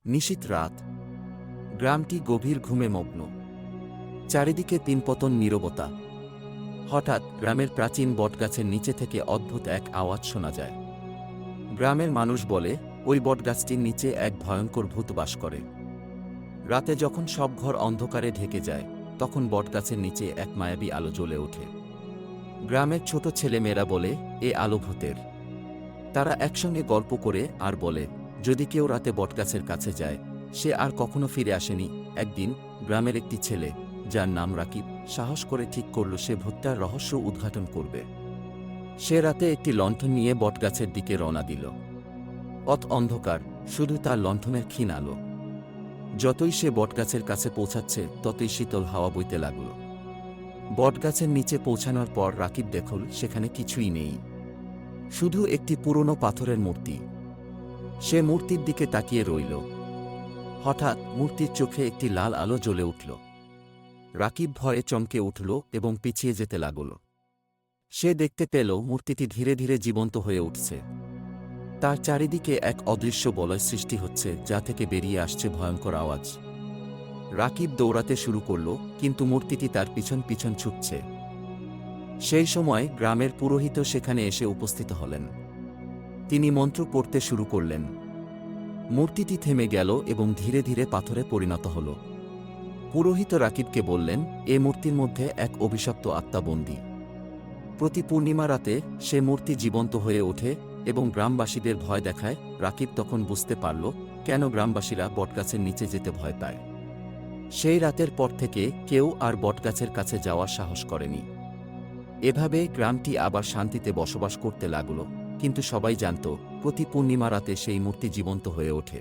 নিশীথ রাত। গ্রামটি গভীর ঘুমে মগ্ন। চারিদিকে তিনপতন নীরবতা। হঠাৎ গ্রামের প্রাচীন বটগাছের নিচে থেকে অদ্ভুত এক আওয়াজ শোনা যায়। গ্রামের মানুষ বলে, ওই বটগাছটির নিচে এক ভয়ঙ্কর ভূত বাস করে। রাতে যখন সব ঘর অন্ধকারে ঢেকে যায়, তখন বটগাছের নিচে এক মায়াবী আলো জ্বলে ওঠে। গ্রামের ছোট ছেলেমেয়েরা বলে, এ আলো ভূতের। তারা একসঙ্গে গল্প করে আর বলে, যদি কেউ রাতে বটগাছের কাছে যায়, সে আর কখনো ফিরে আসেনি। একদিন গ্রামের একটি ছেলে, যার নাম রাকিব, সাহস করে ঠিক করল সে ভূতটার রহস্য উদ্ঘাটন করবে। সে রাতে একটি লণ্ঠন নিয়ে বটগাছের দিকে রওনা দিল। পথ অন্ধকার, শুধু তার লণ্ঠনের ক্ষীণ আলো। যতই সে বটগাছের কাছে পৌঁছাচ্ছে, ততই শীতল হাওয়া বইতে লাগল। বটগাছের নিচে পৌঁছানোর পর রাকিব দেখল সেখানে কিছুই নেই, শুধু একটি পুরনো পাথরের মূর্তি। সে মূর্তির দিকে তাকিয়ে রইল। হঠাৎ মূর্তির চোখে একটি লাল আলো জ্বলে উঠল। রাকিব ভয়ে চমকে উঠল এবং পিছিয়ে যেতে লাগল। সে দেখতে পেল মূর্তিটি ধীরে ধীরে জীবন্ত হয়ে উঠছে। তার চারিদিকে এক অদৃশ্য বলয় সৃষ্টি হচ্ছে, যা থেকে বেরিয়ে আসছে ভয়ঙ্কর আওয়াজ। রাকিব দৌড়াতে শুরু করল, কিন্তু মূর্তিটি তার পিছন পিছন ছুটছে। সেই সময় গ্রামের পুরোহিত সেখানে এসে উপস্থিত হলেন। তিনি মন্ত্র পড়তে শুরু করলেন। মূর্তিটি থেমে গেল এবং ধীরে ধীরে পাথরে পরিণত হল। পুরোহিত রাকিবকে বললেন, এ মূর্তির মধ্যে এক অভিশপ্ত আত্মা বন্দী। প্রতি পূর্ণিমা রাতে সে মূর্তি জীবন্ত হয়ে ওঠে এবং গ্রামবাসীদের ভয় দেখায়। রাকিব তখন বুঝতে পারল কেন গ্রামবাসীরা বটগাছের নিচে যেতে ভয় পায়। সেই রাতের পর থেকে কেউ আর বটগাছের কাছে যাওয়ার সাহস করেনি। এভাবে গ্রামটি আবার শান্তিতে বসবাস করতে লাগল, কিন্তু সবাই জানত প্রতি পূর্ণিমা রাতে সেই মূর্তি জীবন্ত হয়ে ওঠে।